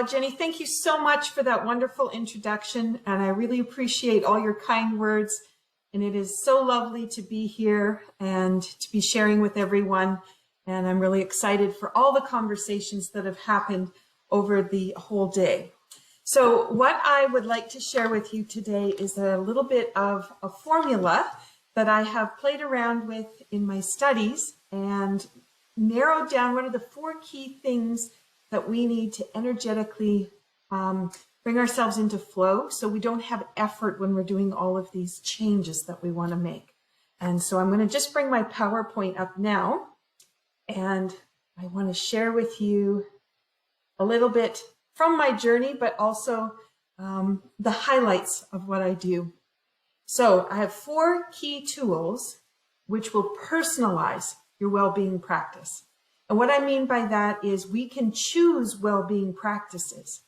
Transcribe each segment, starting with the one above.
Jenny, thank you so much for that wonderful introduction, and I really appreciate all your kind words. And it is so lovely to be here and to be sharing with everyone. And I'm really excited for all the conversations that have happened over the whole day. So what I would like to share with you today is a little bit of a formula that I have played around with in my studies and narrowed down what are the 4 key things that we need to energetically bring ourselves into flow so we don't have effort when we're doing all of these changes that we want to make. And so I'm going to just bring my PowerPoint up now, and I want to share with you a little bit from my journey, but also the highlights of what I do. So I have 4 key tools which will personalize your well-being practice. And what I mean by that is we can choose well-being practices,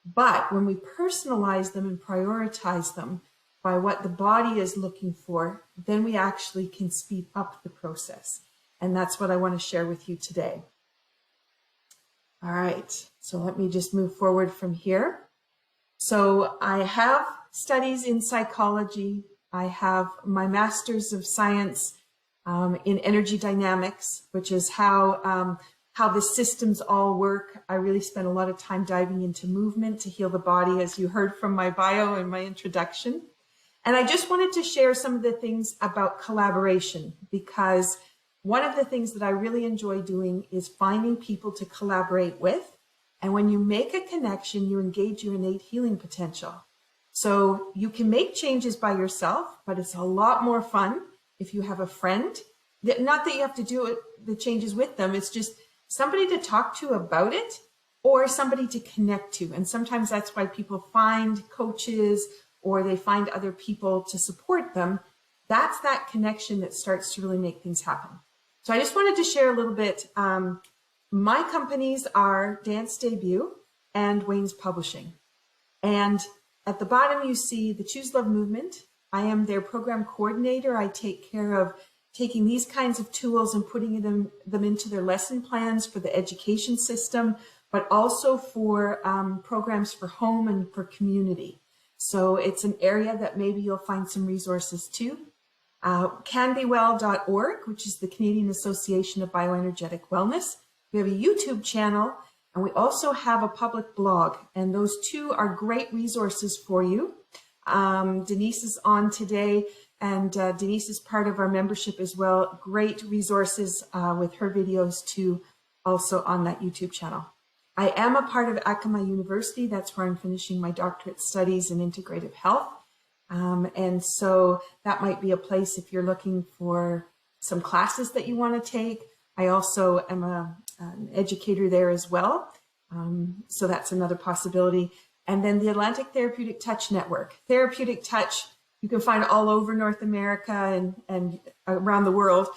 but when we personalize them and prioritize them by what the body is looking for, then we actually can speed up the process. And that's what I want to share with you today. All right, so let me just move forward from here. So I have studies in psychology. I have my Master's of Science in energy dynamics, which is how the systems all work. I really spent a lot of time diving into movement to heal the body, as you heard from my bio and my introduction. And I just wanted to share some of the things about collaboration, because one of the things that I really enjoy doing is finding people to collaborate with. And when you make a connection, you engage your innate healing potential. So you can make changes by yourself, but it's a lot more fun if you have a friend. Not that you have to do the changes with them, it's just somebody to talk to about it or somebody to connect to. And sometimes that's why people find coaches or they find other people to support them. That's that connection that starts to really make things happen. So I just wanted to share a little bit. My companies are Dance Debut and Wayne's Publishing. And at the bottom, you see the Choose Love Movement. I am their program coordinator. I take care of taking these kinds of tools and putting them into their lesson plans for the education system, but also for programs for home and for community. So it's an area that maybe you'll find some resources too. Canbewell.org, which is the Canadian Association of BioEnergetic Wellness. We have a YouTube channel, and we also have a public blog, and those 2 are great resources for you. Denise is on today, and Denise is part of our membership as well. Great resources with her videos too, also on that YouTube channel. I am a part of Acoma University. That's where I'm finishing my doctorate studies in integrative health. And so that might be a place if you're looking for some classes that you want to take. I also am an educator there as well. So that's another possibility. And then the Atlantic Therapeutic Touch Network. Therapeutic Touch, you can find all over North America and around the world.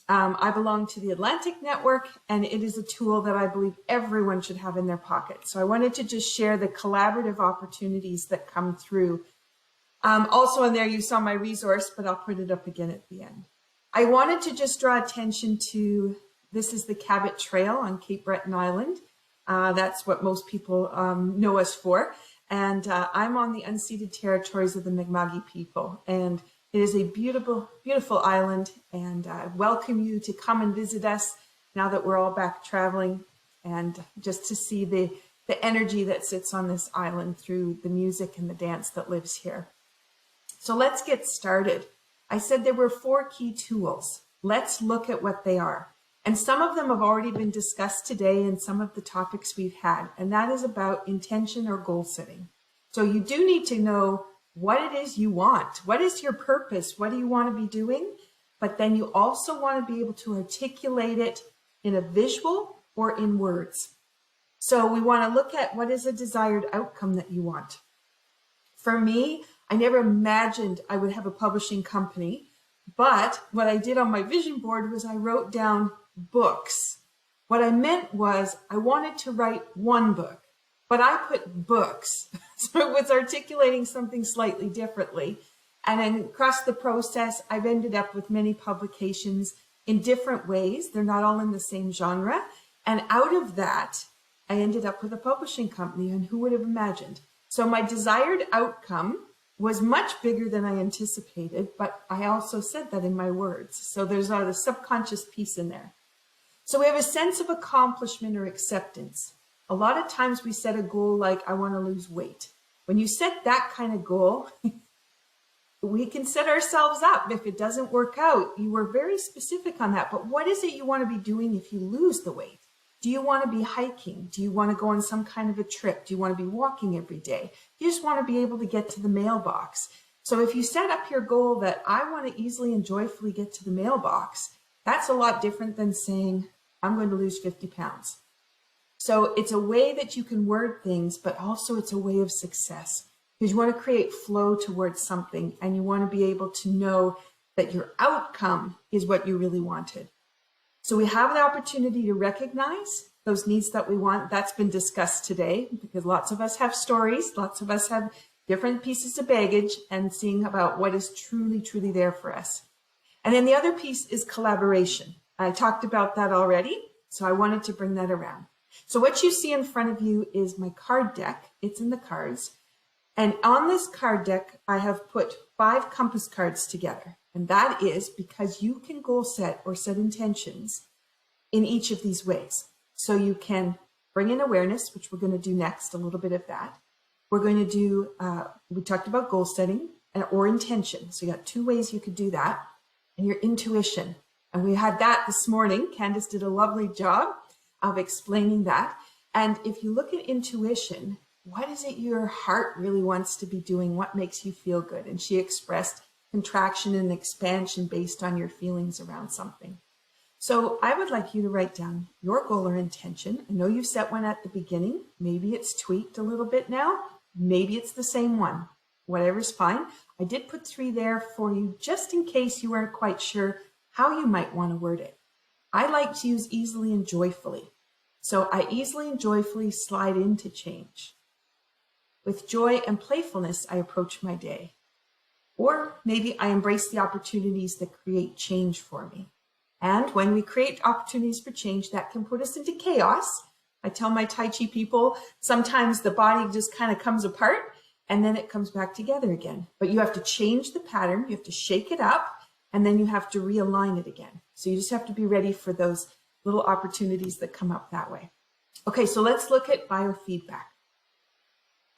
I belong to the Atlantic Network, and it is a tool that I believe everyone should have in their pocket. So I wanted to just share the collaborative opportunities that come through. Also in there, you saw my resource, but I'll put it up again at the end. I wanted to just draw attention to, this is the Cabot Trail on Cape Breton Island. That's what most people know us for. And I'm on the unceded territories of the Mi'kmaq people. And it is a beautiful, beautiful island. And I welcome you to come and visit us now that we're all back traveling, and just to see the energy that sits on this island through the music and the dance that lives here. So let's get started. I said there were 4 key tools. Let's look at what they are. And some of them have already been discussed today in some of the topics we've had, and that is about intention or goal setting. So you do need to know what it is you want. What is your purpose? What do you want to be doing? But then you also want to be able to articulate it in a visual or in words. So we want to look at what is a desired outcome that you want. For me, I never imagined I would have a publishing company, but what I did on my vision board was I wrote down books. What I meant was I wanted to write 1 book, but I put books. So it was articulating something slightly differently. And then across the process, I've ended up with many publications in different ways. They're not all in the same genre. And out of that, I ended up with a publishing company, and who would have imagined? So my desired outcome was much bigger than I anticipated, but I also said that in my words. So there's a subconscious piece in there. So we have a sense of accomplishment or acceptance. A lot of times we set a goal like, I want to lose weight. When you set that kind of goal, we can set ourselves up. If it doesn't work out, you were very specific on that. But what is it you want to be doing if you lose the weight? Do you want to be hiking? Do you want to go on some kind of a trip? Do you want to be walking every day? You just want to be able to get to the mailbox. So if you set up your goal that I want to easily and joyfully get to the mailbox, that's a lot different than saying, I'm going to lose 50 pounds. So it's a way that you can word things, but also it's a way of success, because you want to create flow towards something, and you want to be able to know that your outcome is what you really wanted. So we have the opportunity to recognize those needs that we want. That's been discussed today, because lots of us have stories, lots of us have different pieces of baggage, and seeing about what is truly, truly there for us. And then the other piece is collaboration. I talked about that already, so I wanted to bring that around. So what you see in front of you is my card deck. It's in the cards. And on this card deck, I have put 5 compass cards together. And that is because you can goal set or set intentions in each of these ways. So you can bring in awareness, which we're going to do next, a little bit of that. We're going to do, we talked about goal setting or intention. So you got 2 ways you could do that. And your intuition. And we had that this morning. Candace did a lovely job of explaining that. And if you look at intuition, what is it your heart really wants to be doing? What makes you feel good? And she expressed contraction and expansion based on your feelings around something. So I would like you to write down your goal or intention. I know you set one at the beginning. Maybe it's tweaked a little bit now. Maybe it's the same one. Whatever's fine. I did put 3 there for you just in case you weren't quite sure how you might want to word it. I like to use easily and joyfully. So I easily and joyfully slide into change. With joy and playfulness, I approach my day. Or maybe I embrace the opportunities that create change for me. And when we create opportunities for change, that can put us into chaos. I tell my Tai Chi people, sometimes the body just kind of comes apart and then it comes back together again. But you have to change the pattern, you have to shake it up, and then you have to realign it again. So you just have to be ready for those little opportunities that come up that way. Okay, so let's look at biofeedback.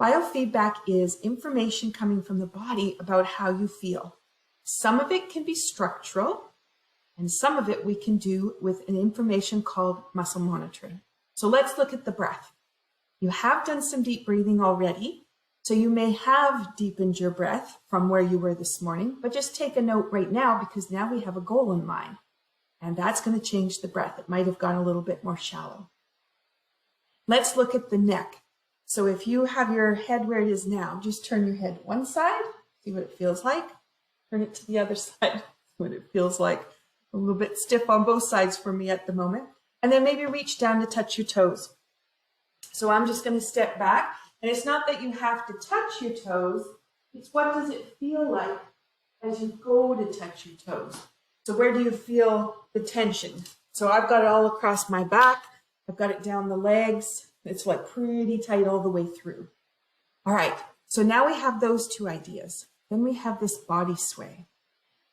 Biofeedback is information coming from the body about how you feel. Some of it can be structural, and some of it we can do with an information called muscle monitoring. So let's look at the breath. You have done some deep breathing already, so you may have deepened your breath from where you were this morning, but just take a note right now, because now we have a goal in mind, and that's going to change the breath. It might have gone a little bit more shallow. Let's look at the neck. So if you have your head where it is now, just turn your head one side, see what it feels like. Turn it to the other side, see what it feels like. A little bit stiff on both sides for me at the moment. And then maybe reach down to touch your toes. So I'm just going to step back. And it's not that you have to touch your toes. It's what does it feel like as you go to touch your toes. So where do you feel the tension? So I've got it all across my back. I've got it down the legs. It's like pretty tight all the way through. All right, so now we have those 2 ideas. Then we have this body sway.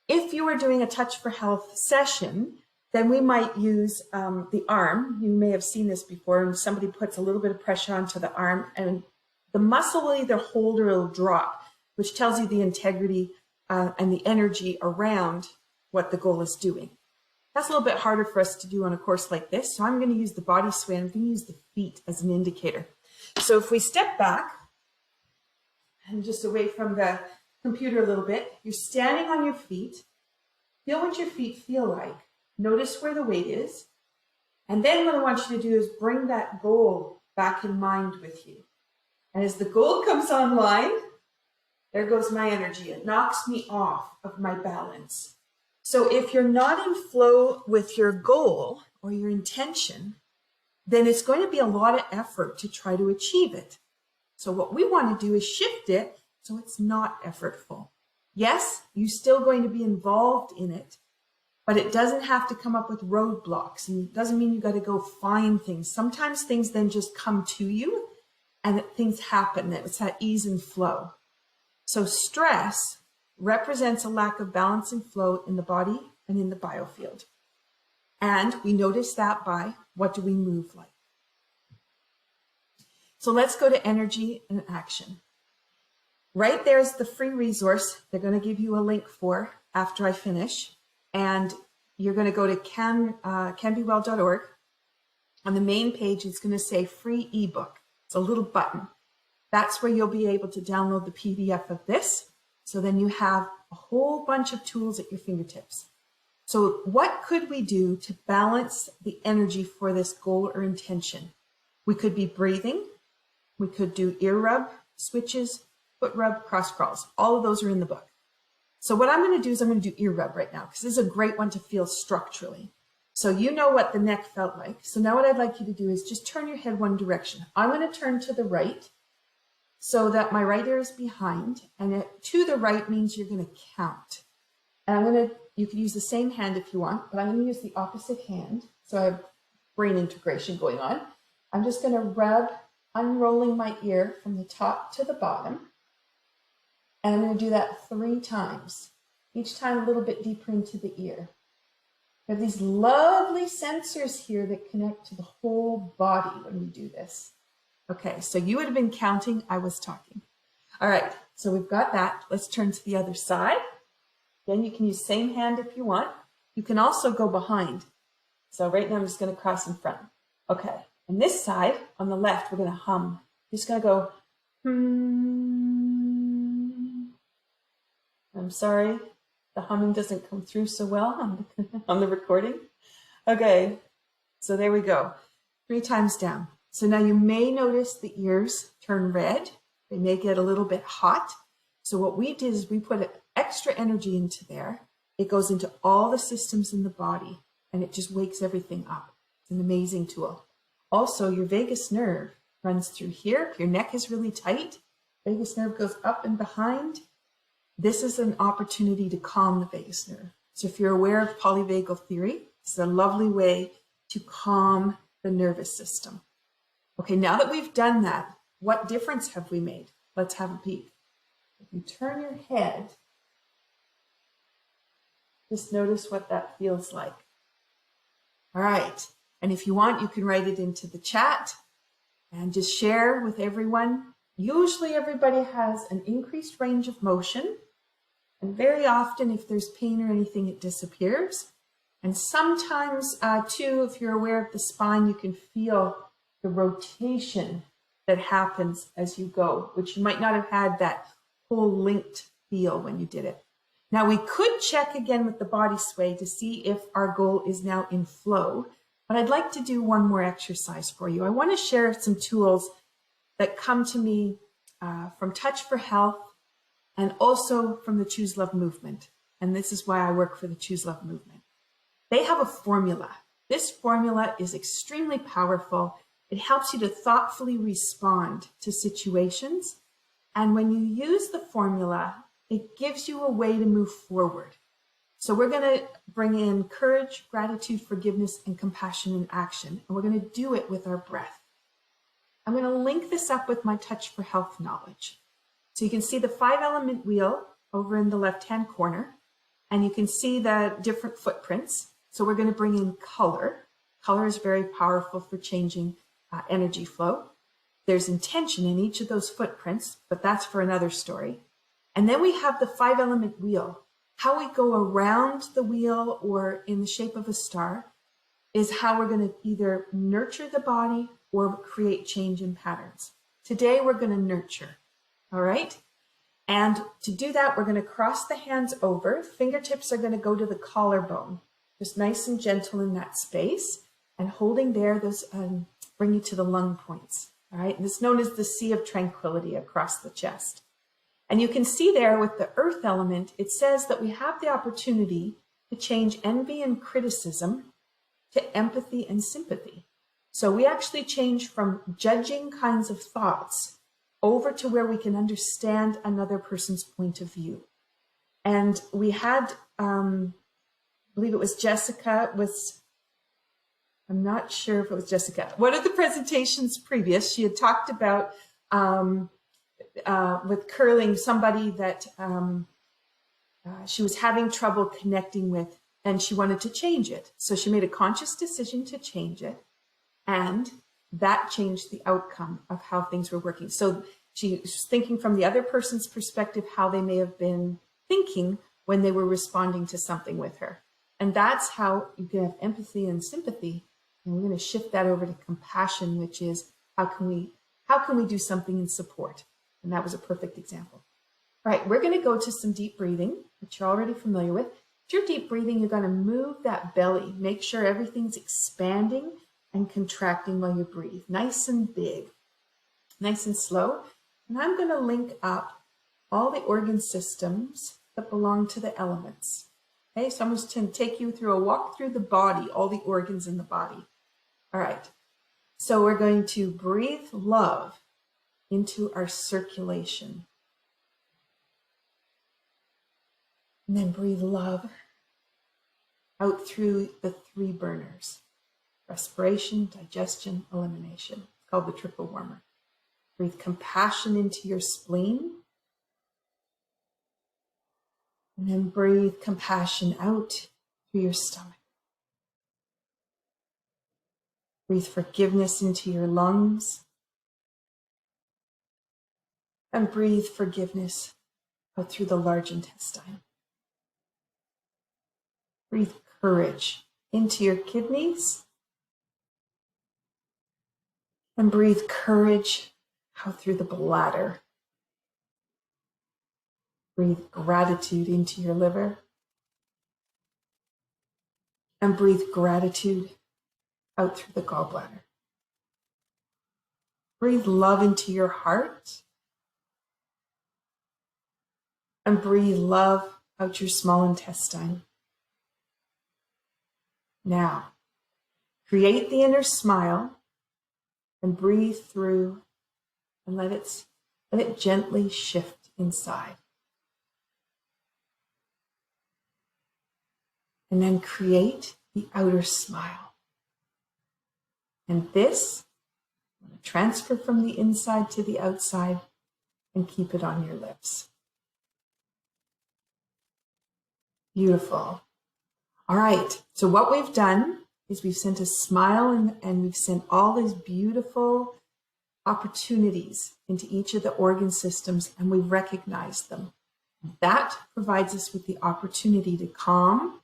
If you are doing a Touch for Health session, then we might use the arm. You may have seen this before, and somebody puts a little bit of pressure onto the arm, and the muscle will either hold or it'll drop, which tells you the integrity and the energy around what the goal is doing. That's a little bit harder for us to do on a course like this. So I'm going to use the body sway. I'm going to use the feet as an indicator. So if we step back and just away from the computer a little bit, you're standing on your feet. Feel what your feet feel like. Notice where the weight is. And then what I want you to do is bring that goal back in mind with you. And as the goal comes online, there goes my energy. It knocks me off of my balance. So if you're not in flow with your goal or your intention, then it's going to be a lot of effort to try to achieve it. So what we want to do is shift it so it's not effortful. Yes, you're still going to be involved in it, but it doesn't have to come up with roadblocks, and it doesn't mean you got to go find things. Sometimes things then just come to you and things happen. It's that ease and flow. So stress represents a lack of balance and flow in the body and in the biofield. And we notice that by what do we move like? So let's go to energy and action. Right there's the free resource they're going to give you a link for after I finish. And you're going to go to canbewell.org. On the main page, it's going to say free ebook. It's a little button. That's where you'll be able to download the PDF of this. So then you have a whole bunch of tools at your fingertips. So what could we do to balance the energy for this goal or intention? We could be breathing. We could do ear rub, switches, foot rub, cross crawls. All of those are in the book. So what I'm going to do is I'm going to do ear rub right now, because this is a great one to feel structurally. So you know what the neck felt like. So now what I'd like you to do is just turn your head one direction. I'm going to turn to the right so that my right ear is behind, and to the right means you're going to count. And you can use the same hand if you want, but I'm going to use the opposite hand. So I have brain integration going on. I'm just going to rub, unrolling my ear from the top to the bottom. And I'm going to do that 3 times, each time a little bit deeper into the ear. We have these lovely sensors here that connect to the whole body when we do this. Okay, so you would have been counting, I was talking. All right, so we've got that. Let's turn to the other side. Again, you can use same hand if you want. You can also go behind. So right now I'm just going to cross in front. Okay, and this side, on the left, we're going to hum. Just going to go, I'm sorry, the humming doesn't come through so well on the recording. Okay, so there we go. 3 times down. So now you may notice the ears turn red. They may get a little bit hot. So what we did is we put extra energy into there. It goes into all the systems in the body, and it just wakes everything up. It's an amazing tool. Also, your vagus nerve runs through here. If your neck is really tight, vagus nerve goes up and behind. This is an opportunity to calm the vagus nerve. So if you're aware of polyvagal theory, it's a lovely way to calm the nervous system. Okay, now that we've done that, what difference have we made? Let's have a peek. If you turn your head, just notice what that feels like. All right, and if you want, you can write it into the chat and just share with everyone. Usually everybody has an increased range of motion, and very often if there's pain or anything, it disappears. And sometimes too, if you're aware of the spine, you can feel the rotation that happens as you go, which you might not have had that whole linked feel when you did it. Now we could check again with the body sway to see if our goal is now in flow, but I'd like to do one more exercise for you. I want to share some tools that come to me from Touch for Health and also from the Choose Love movement. And this is why I work for the Choose Love movement. They have a formula. This formula is extremely powerful. It helps you to thoughtfully respond to situations. And when you use the formula, it gives you a way to move forward. So we're going to bring in courage, gratitude, forgiveness, and compassion in action. And we're going to do it with our breath. I'm going to link this up with my Touch for Health knowledge. So you can see the 5-element wheel over in the left-hand corner, and you can see the different footprints. So we're going to bring in color. Color is very powerful for changing energy flow. There's intention in each of those footprints, but that's for another story. And then we have the 5-element wheel. How we go around the wheel or in the shape of a star is how we're going to either nurture the body or create change in patterns. Today, we're going to nurture, all right? And to do that, we're going to cross the hands over. Fingertips are going to go to the collarbone, just nice and gentle in that space. And holding there, those bring you to the lung points, all right? And this is known as the Sea of Tranquility across the chest. And you can see there with the earth element, it says that we have the opportunity to change envy and criticism to empathy and sympathy. So we actually change from judging kinds of thoughts over to where we can understand another person's point of view. And we had believe it was Jessica, I'm not sure if it was Jessica. One of the presentations previous, she had talked about with curling, somebody that she was having trouble connecting with, and she wanted to change it. So she made a conscious decision to change it, and that changed the outcome of how things were working. So she was thinking from the other person's perspective, how they may have been thinking when they were responding to something with her. And that's how you can have empathy and sympathy. And we're going to shift that over to compassion, which is how can we do something in support? And that was a perfect example. All right, we're going to go to some deep breathing, which you're already familiar with. If you're deep breathing, you're going to move that belly. Make sure everything's expanding and contracting while you breathe. Nice and big, nice and slow. And I'm going to link up all the organ systems that belong to the elements. Okay, so I'm just going to take you through a walk through the body, all the organs in the body. All right, so we're going to breathe love into our circulation. And then breathe love out through the three burners: respiration, digestion, elimination. It's called the triple warmer. Breathe compassion into your spleen. And then breathe compassion out through your stomach. Breathe forgiveness into your lungs. And breathe forgiveness out through the large intestine. Breathe courage into your kidneys. And breathe courage out through the bladder. Breathe gratitude into your liver. And breathe gratitude out through the gallbladder. Breathe love into your heart. And breathe love out your small intestine. Now, create the inner smile and breathe through and let it gently shift inside. And then create the outer smile. And this, transfer from the inside to the outside and keep it on your lips. Beautiful. All right, so what we've done is we've sent a smile and we've sent all these beautiful opportunities into each of the organ systems, and we've recognized them. That provides us with the opportunity to calm,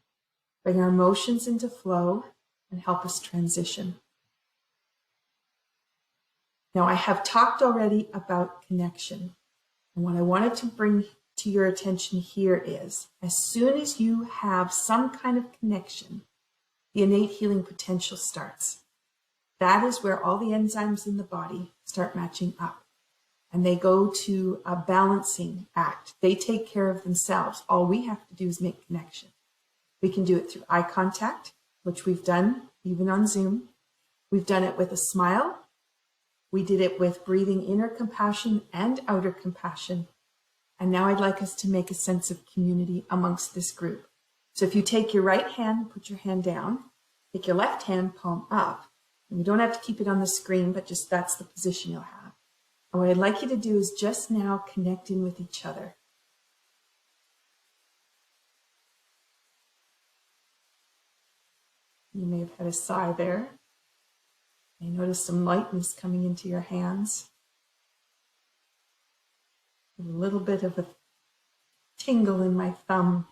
bring our emotions into flow, and help us transition. Now, I have talked already about connection, and what I wanted to bring to your attention here is, as soon as you have some kind of connection, the innate healing potential starts. That is where all the enzymes in the body start matching up, and they go to a balancing act. They take care of themselves. All we have to do is make connection. We can do it through eye contact, which we've done even on Zoom. We've done it with a smile. We did it with breathing inner compassion and outer compassion. And now I'd like us to make a sense of community amongst this group. So if you take your right hand, put your hand down, take your left hand, palm up. And you don't have to keep it on the screen, but just that's the position you'll have. And what I'd like you to do is just now connect in with each other. You may have had a sigh there. You notice some lightness coming into your hands. A little bit of a tingle in my thumb.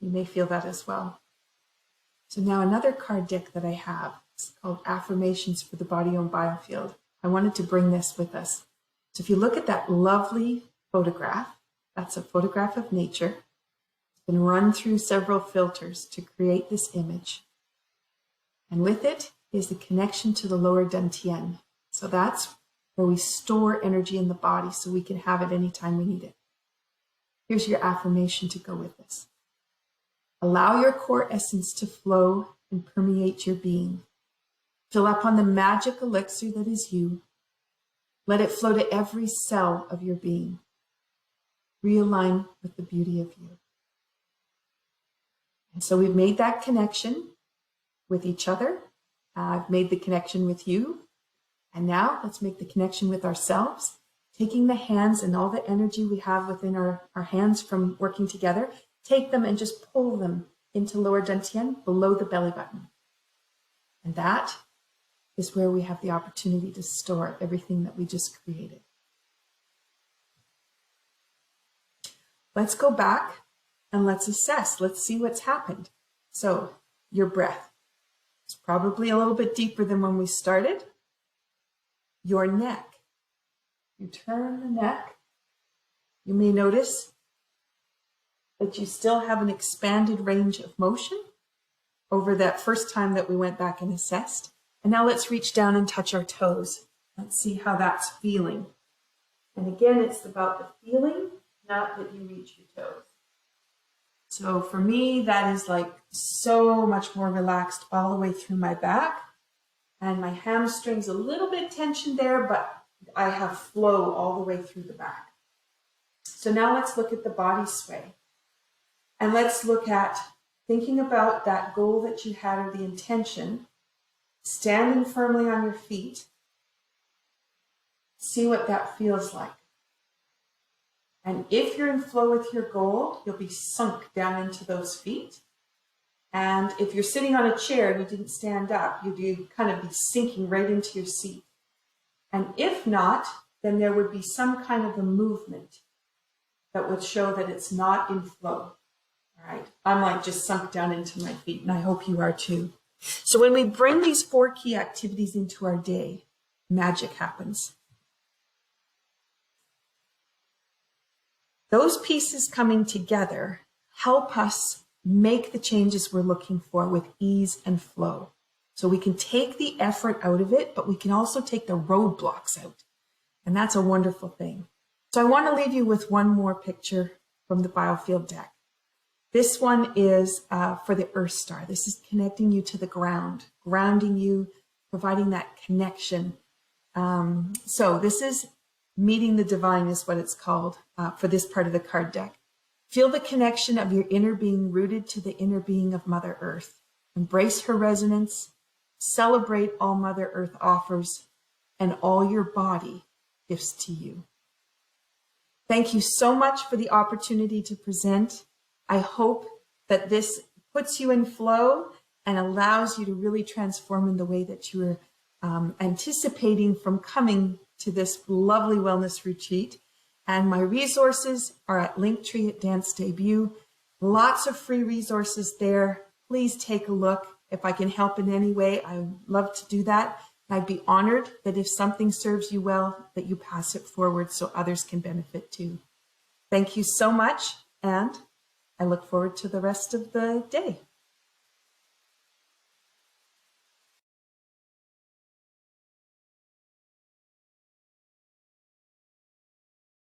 You may feel that as well. So now another card deck that I have is called Affirmations for the Body-Owned Biofield. I wanted to bring this with us. So if you look at that lovely photograph, that's a photograph of nature. It's been run through several filters to create this image. And with it is the connection to the lower dantian. So that's where we store energy in the body so we can have it anytime we need it. Here's your affirmation to go with this. Allow your core essence to flow and permeate your being. Fill up on the magic elixir that is you. Let it flow to every cell of your being. Realign with the beauty of you. And so we've made that connection with each other. I've made the connection with you. And now let's make the connection with ourselves, taking the hands and all the energy we have within our hands from working together, take them and just pull them into lower dantian, below the belly button. And that is where we have the opportunity to store everything that we just created. Let's go back and let's assess. Let's see what's happened. So your breath is probably a little bit deeper than when we started. Your neck. You turn the neck. You may notice that you still have an expanded range of motion over that first time that we went back and assessed. And now let's reach down and touch our toes. Let's see how that's feeling. And again, it's about the feeling, not that you reach your toes. So for me, that is like so much more relaxed all the way through my back. And my hamstrings a little bit tensioned there, but I have flow all the way through the back. So now let's look at the body sway. And let's look at thinking about that goal that you had or the intention, standing firmly on your feet. See what that feels like. And if you're in flow with your goal, you'll be sunk down into those feet. And if you're sitting on a chair and you didn't stand up, you'd kind of be sinking right into your seat. And if not, then there would be some kind of a movement that would show that it's not in flow. All right, I'm like just sunk down into my feet, and I hope you are too. So when we bring these 4 key activities into our day, magic happens. Those pieces coming together help us make the changes we're looking for with ease and flow. So we can take the effort out of it, but we can also take the roadblocks out. And that's a wonderful thing. So I want to leave you with one more picture from the Biofield deck. This one is for the Earth Star. This is connecting you to the ground, grounding you, providing that connection. So this is meeting the divine is what it's called for this part of the card deck. Feel the connection of your inner being rooted to the inner being of Mother Earth. Embrace her resonance. Celebrate all Mother Earth offers and all your body gives to you. Thank you so much for the opportunity to present. I hope that this puts you in flow and allows you to really transform in the way that you are anticipating from coming to this lovely wellness retreat. And my resources are at Linktree at Dance Debut. Lots of free resources there. Please take a look. If I can help in any way, I would love to do that. I'd be honored that if something serves you well, that you pass it forward so others can benefit too. Thank you so much, and I look forward to the rest of the day.